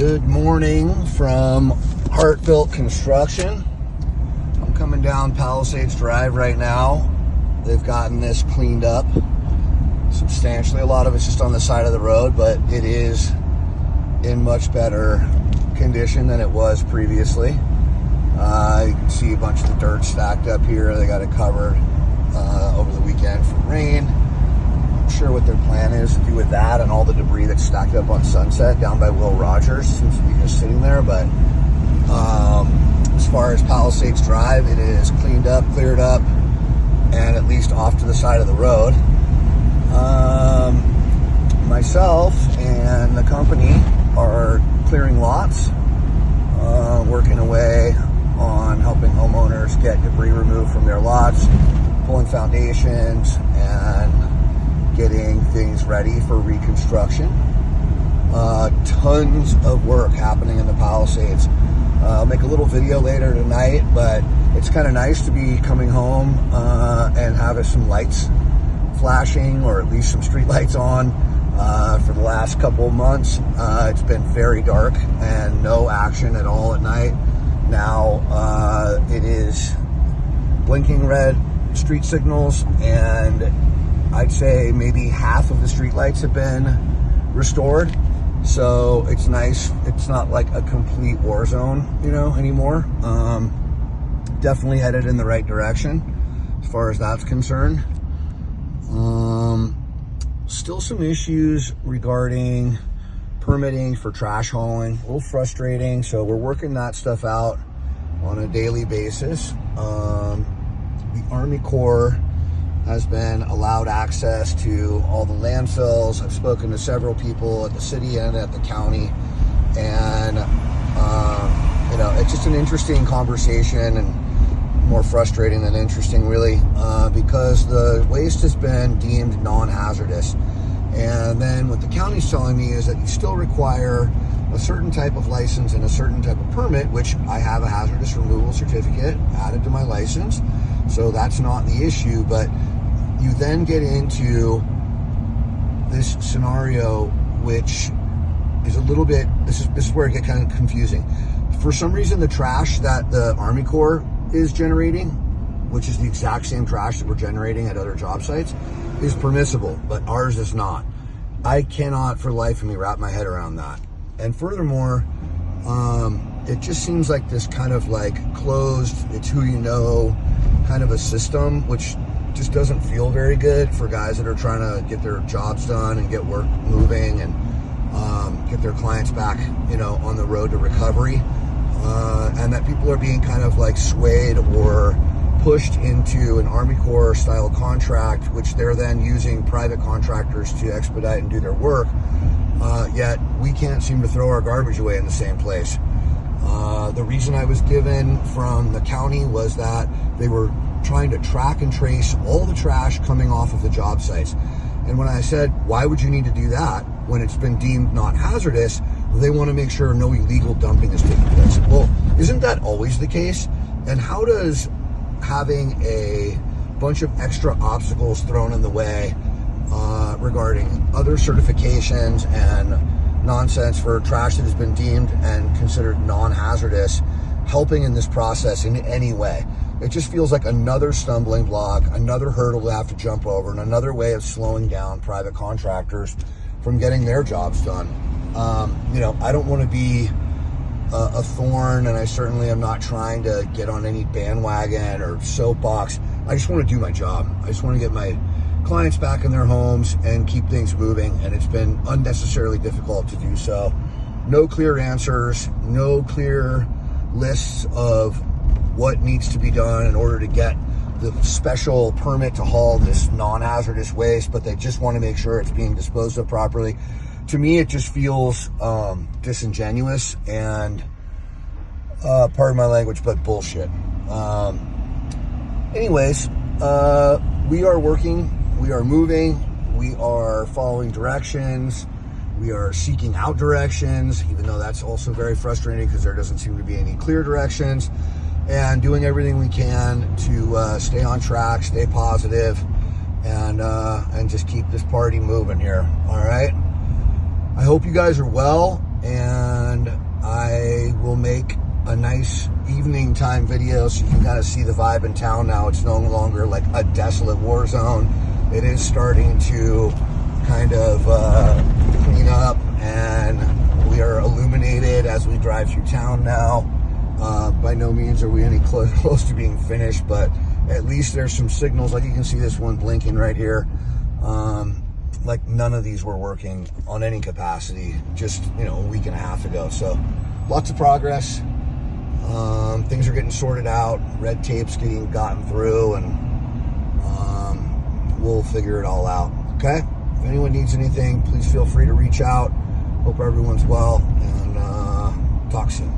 Good morning from Heartbuilt Construction. I'm coming down Palisades Drive right now. They've gotten this cleaned up substantially. A lot of it's just on the side of the road, but it is in much better condition than it was previously. You can see a bunch of the dirt stacked up here. They got it covered over the weekend from rain. Not sure what their plan is to do with that and all the debris that's stacked up on Sunset down by Will Rogers. Seems to be just sitting there, but as far as Palisades Drive, it is cleaned up, cleared up, and at least off to the side of the road. Myself and the company are clearing lots, working away on helping homeowners get debris removed from their lots, pulling foundations, and getting things ready for reconstruction. Tons of work happening in the Palisades. I'll make a little video later tonight, but it's kind of nice to be coming home and having some lights flashing, or at least some street lights on. For the last couple of months, it's been very dark and no action at all at night. Now it is blinking red street signals, and I'd say maybe half of the street lights have been restored. So it's nice. It's not like a complete war zone, anymore. Definitely headed in the right direction as far as that's concerned. Still some issues regarding permitting for trash hauling. A little frustrating. So we're working that stuff out on a daily basis. The Army Corps has been allowed access to all the landfills. I've spoken to several people at the city and at the county, and it's just an interesting conversation, and more frustrating than interesting, really, because the waste has been deemed non-hazardous. And then what the county's telling me is that you still require a certain type of license and a certain type of permit, which I have a hazardous removal certificate added to my license, so that's not the issue. But you then get into this scenario, which is a little bit, this is where it gets kind of confusing. For some reason, the trash that the Army Corps is generating, which is the exact same trash that we're generating at other job sites, is permissible, but ours is not. I cannot for the life of me wrap my head around that. And furthermore, it just seems like this kind of like closed, it's who you know kind of a system, which just doesn't feel very good for guys that are trying to get their jobs done and get work moving and get their clients back, on the road to recovery. And that people are being kind of like swayed or pushed into an Army Corps style contract, which they're then using private contractors to expedite and do their work. Yet we can't seem to throw our garbage away in the same place. The reason I was given from the county was that they were trying to track and trace all the trash coming off of the job sites. And when I said, why would you need to do that when it's been deemed not hazardous? They want to make sure no illegal dumping is taking place. Well, isn't that always the case? And how does having a bunch of extra obstacles thrown in the way regarding other certifications and nonsense for trash that has been deemed and considered non-hazardous helping in this process in any way? It just feels like another stumbling block, another hurdle to have to jump over, and another way of slowing down private contractors from getting their jobs done. I don't want to be a thorn, and I certainly am not trying to get on any bandwagon or soapbox. I just want to do my job. I just want to get my clients back in their homes and keep things moving, and it's been unnecessarily difficult to do so. No clear answers, no clear lists of what needs to be done in order to get the special permit to haul this non-hazardous waste, but they just want to make sure it's being disposed of properly. To me, it just feels disingenuous and, pardon my language, but bullshit. Anyways, we are working, we are moving, we are following directions, we are seeking out directions, even though that's also very frustrating because there doesn't seem to be any clear directions, and doing everything we can to stay on track, stay positive, and just keep this party moving here. All right. I hope you guys are well, and I will make a nice evening time video so you can kind of see the vibe in town now. It's no longer like a desolate war zone. It is starting to kind of clean up, and we are illuminated as we drive through town now. By no means are we any close to being finished, but at least there's some signals. Like you can see this one blinking right here. Like none of these were working on any capacity just, a week and a half ago. So lots of progress. Things are getting sorted out. Red tape's getting gotten through, and we'll figure it all out. Okay? If anyone needs anything, please feel free to reach out. Hope everyone's well, and talk soon.